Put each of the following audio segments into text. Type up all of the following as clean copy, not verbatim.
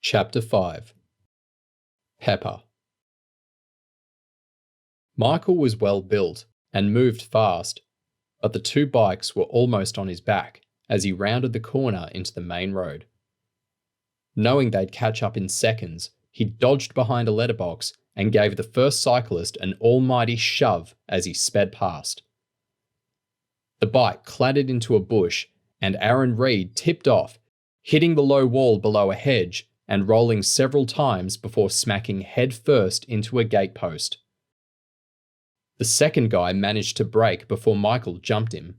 Chapter 5. Pepper. Michael was well built and moved fast, but the two bikes were almost on his back as he rounded the corner into the main road. Knowing they'd catch up in seconds, he dodged behind a letterbox and gave the first cyclist an almighty shove as he sped past. The bike clattered into a bush and Aaron Reed tipped off, hitting the low wall below a hedge and rolling several times before smacking head first into a gatepost. The second guy managed to brake before Michael jumped him,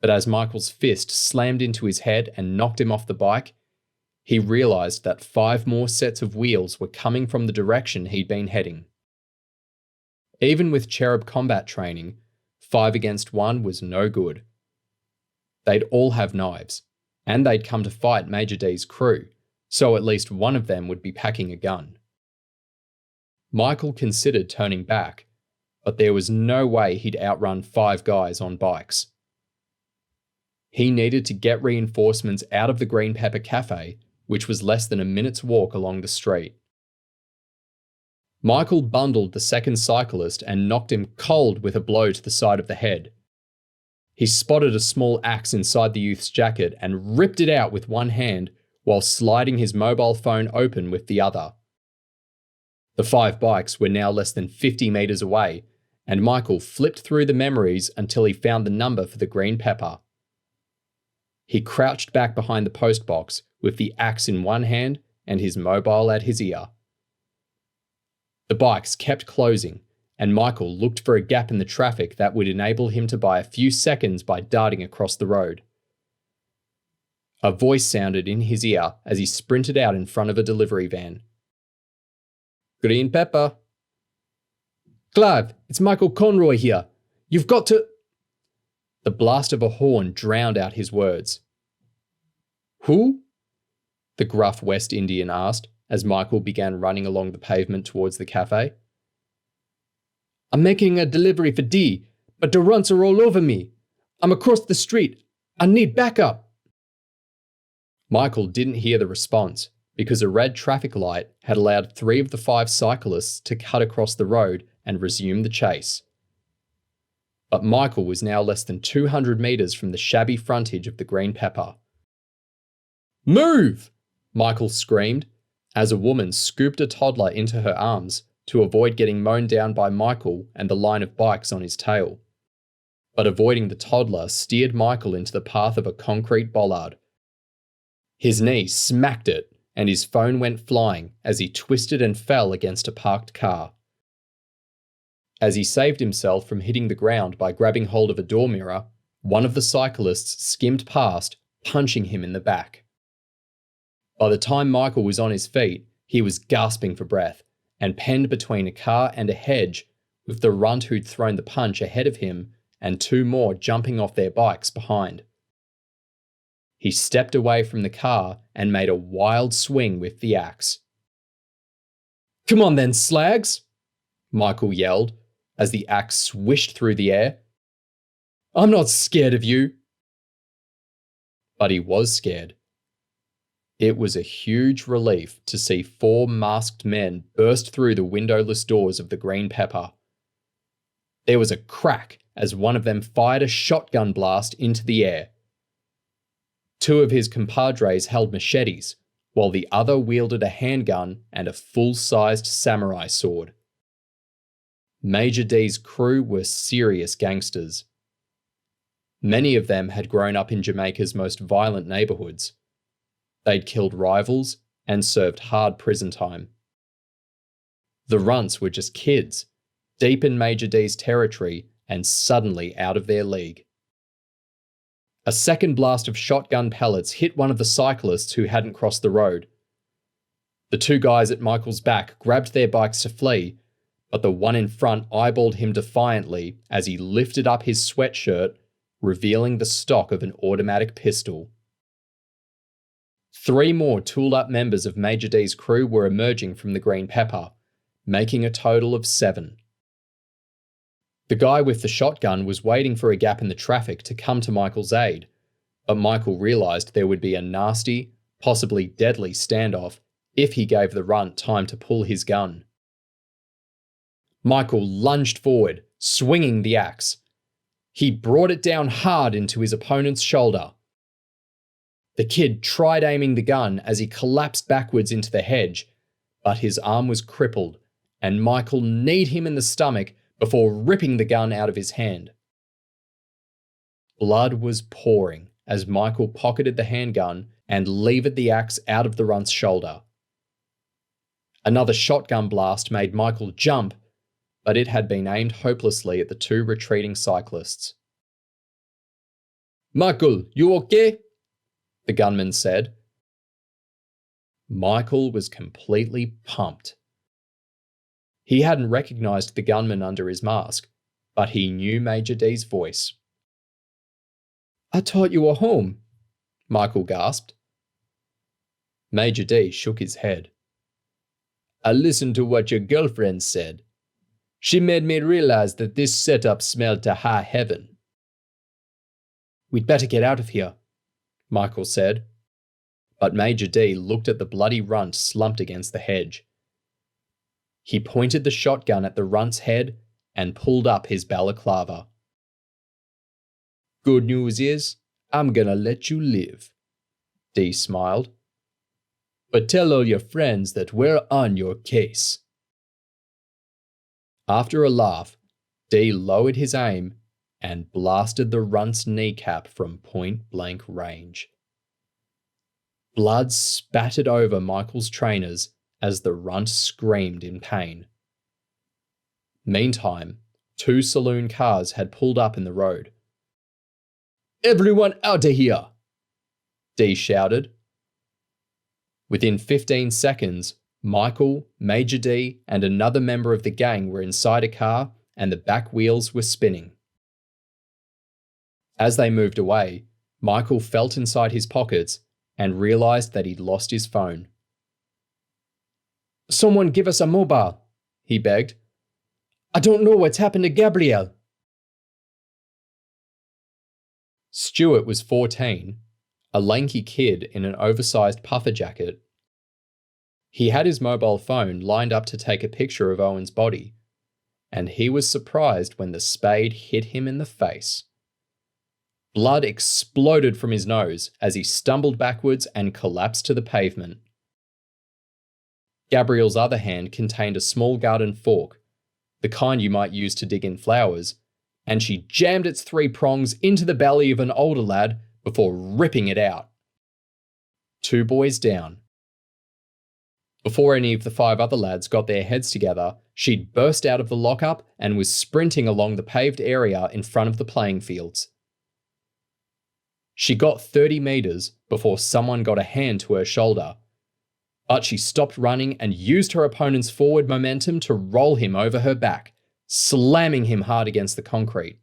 but as Michael's fist slammed into his head and knocked him off the bike, he realised that 5 more sets of wheels were coming from the direction he'd been heading. Even with Cherub combat training, 5 against 1 was no good. They'd all have knives, and they'd come to fight Major D's crew, so at least one of them would be packing a gun. Michael considered turning back, but there was no way he'd outrun 5 guys on bikes. He needed to get reinforcements out of the Green Pepper Cafe, which was less than a minute's walk along the street. Michael bundled the second cyclist and knocked him cold with a blow to the side of the head. He spotted a small axe inside the youth's jacket and ripped it out with one hand while sliding his mobile phone open with the other. The 5 bikes were now less than 50 metres away, and Michael flipped through the memories until he found the number for the Green Pepper. He crouched back behind the postbox with the axe in one hand and his mobile at his ear. The bikes kept closing, and Michael looked for a gap in the traffic that would enable him to buy a few seconds by darting across the road. A voice sounded in his ear as he sprinted out in front of a delivery van. "Green Pepper." "Clive, it's Michael Conroy here. You've got to—" The blast of a horn drowned out his words. "Who?" the gruff West Indian asked as Michael began running along the pavement towards the cafe. "I'm making a delivery for D, but the runts are all over me. I'm across the street. I need backup." Michael didn't hear the response because a red traffic light had allowed 3 of the 5 cyclists to cut across the road and resume the chase. But Michael was now less than 200 metres from the shabby frontage of the Green Pepper. "Move!" Michael screamed as a woman scooped a toddler into her arms to avoid getting mown down by Michael and the line of bikes on his tail. But avoiding the toddler steered Michael into the path of a concrete bollard. His knee smacked it and his phone went flying as he twisted and fell against a parked car. As he saved himself from hitting the ground by grabbing hold of a door mirror, one of the cyclists skimmed past, punching him in the back. By the time Michael was on his feet, he was gasping for breath and penned between a car and a hedge, with the runt who'd thrown the punch ahead of him and 2 more jumping off their bikes behind. He stepped away from the car and made a wild swing with the axe. "Come on then, slags!" Michael yelled as the axe swished through the air. "I'm not scared of you." But he was scared. It was a huge relief to see 4 masked men burst through the windowless doors of the Green Pepper. There was a crack as one of them fired a shotgun blast into the air. 2 of his compadres held machetes, while the other wielded a handgun and a full-sized samurai sword. Major D's crew were serious gangsters. Many of them had grown up in Jamaica's most violent neighbourhoods. They'd killed rivals and served hard prison time. The runts were just kids, deep in Major D's territory and suddenly out of their league. A second blast of shotgun pellets hit one of the cyclists who hadn't crossed the road. The 2 guys at Michael's back grabbed their bikes to flee, but the one in front eyeballed him defiantly as he lifted up his sweatshirt, revealing the stock of an automatic pistol. 3 more tooled-up members of Major D's crew were emerging from the Green Pepper, making a total of 7. The guy with the shotgun was waiting for a gap in the traffic to come to Michael's aid, but Michael realised there would be a nasty, possibly deadly standoff if he gave the runt time to pull his gun. Michael lunged forward, swinging the axe. He brought it down hard into his opponent's shoulder. The kid tried aiming the gun as he collapsed backwards into the hedge, but his arm was crippled, and Michael kneed him in the stomach before ripping the gun out of his hand. Blood was pouring as Michael pocketed the handgun and levered the axe out of the runt's shoulder. Another shotgun blast made Michael jump, but it had been aimed hopelessly at the two retreating cyclists. "Michael, you okay?" the gunman said. Michael was completely pumped. He hadn't recognized the gunman under his mask, but he knew Major D's voice. "I thought you were home," Michael gasped. Major D shook his head. "I listened to what your girlfriend said. She made me realize that this setup smelled to high heaven." "We'd better get out of here," Michael said. But Major D looked at the bloody runt slumped against the hedge. He pointed the shotgun at the runt's head and pulled up his balaclava. "Good news is, I'm gonna let you live," D smiled. "But tell all your friends that we're on your case." After a laugh, D lowered his aim and blasted the runt's kneecap from point-blank range. Blood spattered over Michael's trainers as the runt screamed in pain. Meantime, two saloon cars had pulled up in the road. "Everyone out of here!" D shouted. Within 15 seconds, Michael, Major D, and another member of the gang were inside a car and the back wheels were spinning. As they moved away, Michael felt inside his pockets and realized that he'd lost his phone. "Someone give us a mobile," he begged. "I don't know what's happened to Gabrielle." Stuart was 14, a lanky kid in an oversized puffer jacket. He had his mobile phone lined up to take a picture of Owen's body, and he was surprised when the spade hit him in the face. Blood exploded from his nose as he stumbled backwards and collapsed to the pavement. Gabrielle's other hand contained a small garden fork, the kind you might use to dig in flowers, and she jammed its 3 prongs into the belly of an older lad before ripping it out. 2 boys down. Before any of the 5 other lads got their heads together, she'd burst out of the lockup and was sprinting along the paved area in front of the playing fields. She got 30 metres before someone got a hand to her shoulder, but she stopped running and used her opponent's forward momentum to roll him over her back, slamming him hard against the concrete.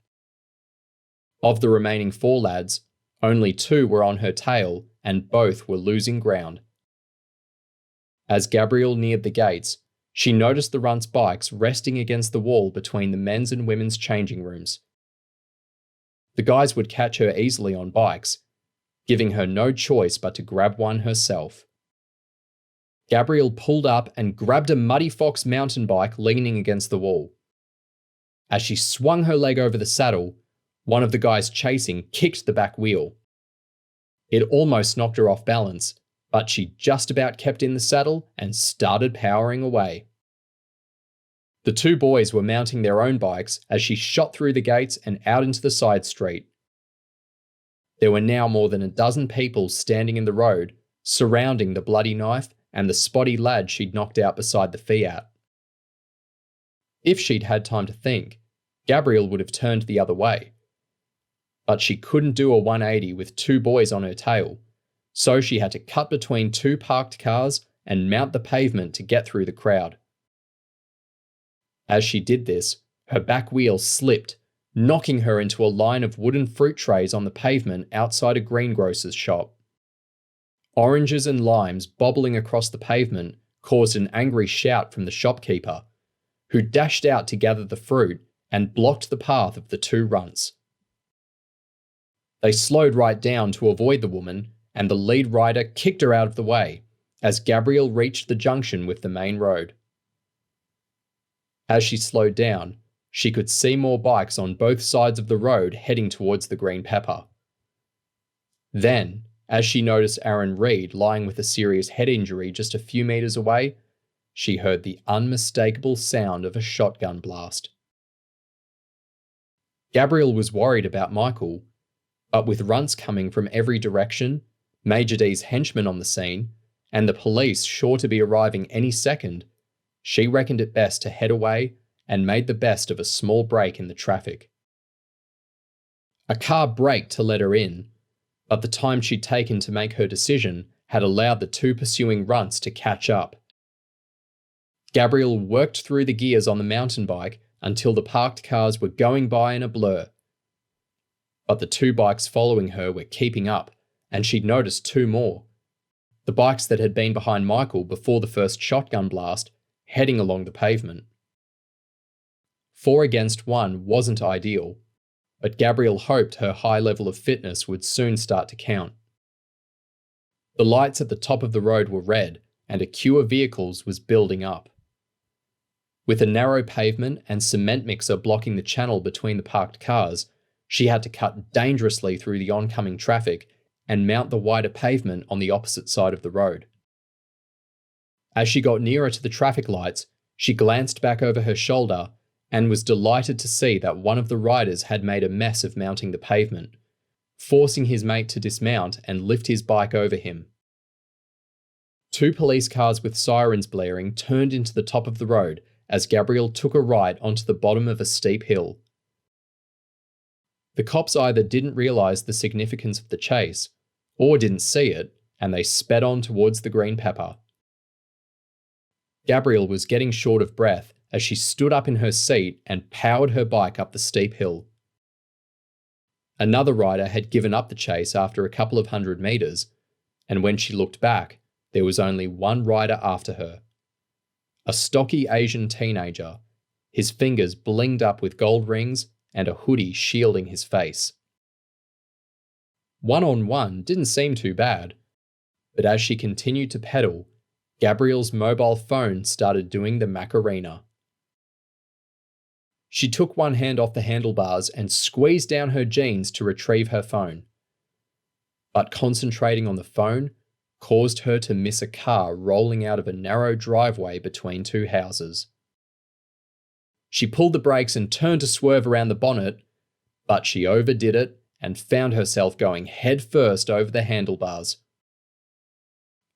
Of the remaining 4 lads, only 2 were on her tail and both were losing ground. As Gabrielle neared the gates, she noticed the runt's bikes resting against the wall between the men's and women's changing rooms. The guys would catch her easily on bikes, giving her no choice but to grab one herself. Gabrielle pulled up and grabbed a Muddy Fox mountain bike leaning against the wall. As she swung her leg over the saddle, one of the guys chasing kicked the back wheel. It almost knocked her off balance, but she just about kept in the saddle and started powering away. The 2 boys were mounting their own bikes as she shot through the gates and out into the side street. There were now more than a dozen people standing in the road, surrounding the bloody knife and the spotty lad she'd knocked out beside the Fiat. If she'd had time to think, Gabrielle would have turned the other way. But she couldn't do a 180 with 2 boys on her tail, so she had to cut between 2 parked cars and mount the pavement to get through the crowd. As she did this, her back wheel slipped, knocking her into a line of wooden fruit trays on the pavement outside a greengrocer's shop. Oranges and limes bobbling across the pavement caused an angry shout from the shopkeeper, who dashed out to gather the fruit and blocked the path of the 2 runts. They slowed right down to avoid the woman, and the lead rider kicked her out of the way, as Gabrielle reached the junction with the main road. As she slowed down, she could see more bikes on both sides of the road heading towards the Green Pepper. Then, as she noticed Aaron Reed lying with a serious head injury just a few meters away, she heard the unmistakable sound of a shotgun blast. Gabrielle was worried about Michael, but with runts coming from every direction, Major D's henchmen on the scene, and the police sure to be arriving any second, she reckoned it best to head away and made the best of a small break in the traffic. A car braked to let her in, but the time she'd taken to make her decision had allowed the two pursuing runts to catch up. Gabrielle worked through the gears on the mountain bike until the parked cars were going by in a blur. But the two bikes following her were keeping up, and she'd noticed two more. The bikes that had been behind Michael before the first shotgun blast, heading along the pavement. 4 against 1 wasn't ideal, but Gabrielle hoped her high level of fitness would soon start to count. The lights at the top of the road were red, and a queue of vehicles was building up. With a narrow pavement and cement mixer blocking the channel between the parked cars, she had to cut dangerously through the oncoming traffic and mount the wider pavement on the opposite side of the road. As she got nearer to the traffic lights, she glanced back over her shoulder and was delighted to see that one of the riders had made a mess of mounting the pavement, forcing his mate to dismount and lift his bike over him. 2 police cars with sirens blaring turned into the top of the road as Gabrielle took a right onto the bottom of a steep hill. The cops either didn't realise the significance of the chase, or didn't see it, and they sped on towards the Green Pepper. Gabrielle was getting short of breath as she stood up in her seat and powered her bike up the steep hill. Another rider had given up the chase after a couple of 100 metres, and when she looked back, there was only one rider after her. A stocky Asian teenager, his fingers blinged up with gold rings and a hoodie shielding his face. 1-on-1 didn't seem too bad, but as she continued to pedal, Gabrielle's mobile phone started doing the Macarena. She took one hand off the handlebars and squeezed down her jeans to retrieve her phone. But concentrating on the phone caused her to miss a car rolling out of a narrow driveway between 2 houses. She pulled the brakes and turned to swerve around the bonnet, but she overdid it and found herself going headfirst over the handlebars.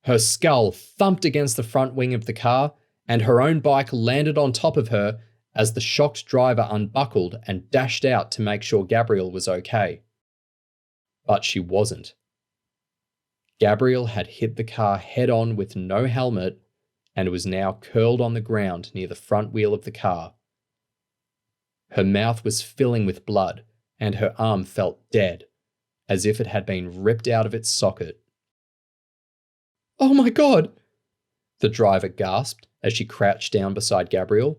Her skull thumped against the front wing of the car, and her own bike landed on top of her as the shocked driver unbuckled and dashed out to make sure Gabrielle was okay. But she wasn't. Gabrielle had hit the car head-on with no helmet and was now curled on the ground near the front wheel of the car. Her mouth was filling with blood, and her arm felt dead, as if it had been ripped out of its socket. "Oh my God!" the driver gasped as she crouched down beside Gabrielle.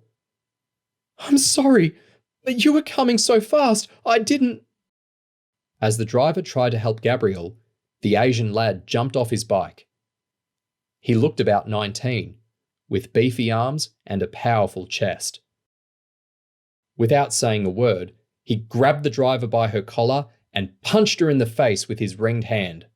"I'm sorry, but you were coming so fast, I didn't..." As the driver tried to help Gabrielle, the Asian lad jumped off his bike. He looked about 19, with beefy arms and a powerful chest. Without saying a word, he grabbed the driver by her collar and punched her in the face with his ringed hand.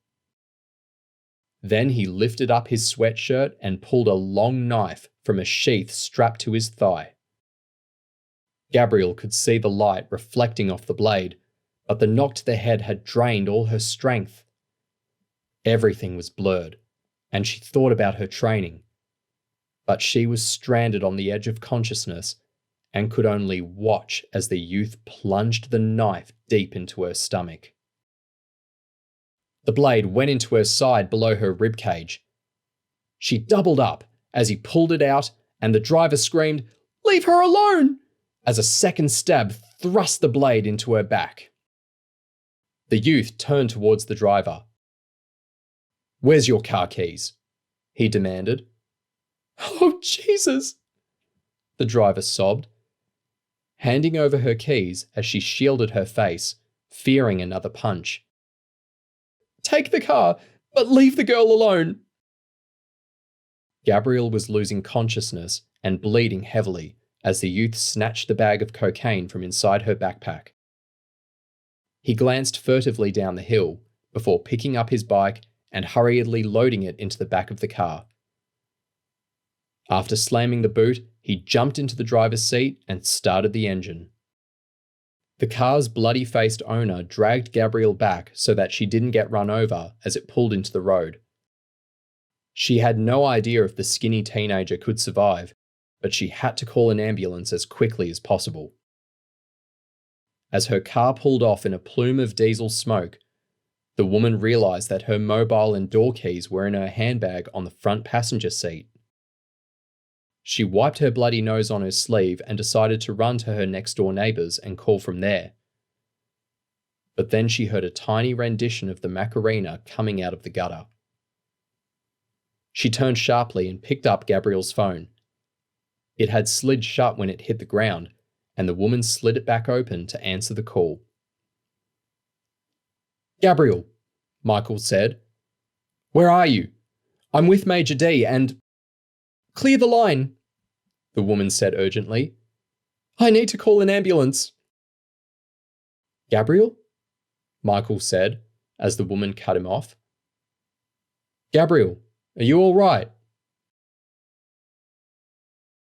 Then he lifted up his sweatshirt and pulled a long knife from a sheath strapped to his thigh. Gabrielle could see the light reflecting off the blade, but the knock to the head had drained all her strength. Everything was blurred, and she thought about her training. But she was stranded on the edge of consciousness and could only watch as the youth plunged the knife deep into her stomach. The blade went into her side below her ribcage. She doubled up as he pulled it out, and the driver screamed, "Leave her alone!" as a second stab thrust the blade into her back. The youth turned towards the driver. "Where's your car keys?" he demanded. "Oh, Jesus!" the driver sobbed, handing over her keys as she shielded her face, fearing another punch. "Take the car, but leave the girl alone." Gabrielle was losing consciousness and bleeding heavily as the youth snatched the bag of cocaine from inside her backpack. He glanced furtively down the hill before picking up his bike and hurriedly loading it into the back of the car. After slamming the boot, he jumped into the driver's seat and started the engine. The car's bloody-faced owner dragged Gabrielle back so that she didn't get run over as it pulled into the road. She had no idea if the skinny teenager could survive, but she had to call an ambulance as quickly as possible. As her car pulled off in a plume of diesel smoke, the woman realized that her mobile and door keys were in her handbag on the front passenger seat. She wiped her bloody nose on her sleeve and decided to run to her next-door neighbours and call from there. But then she heard a tiny rendition of the Macarena coming out of the gutter. She turned sharply and picked up Gabrielle's phone. It had slid shut when it hit the ground, and the woman slid it back open to answer the call. "Gabrielle," Michael said. "Where are you? I'm with Major D and—" "Clear the line," the woman said urgently. "I need to call an ambulance." "Gabrielle?" Michael said as the woman cut him off. "Gabrielle, are you all right?"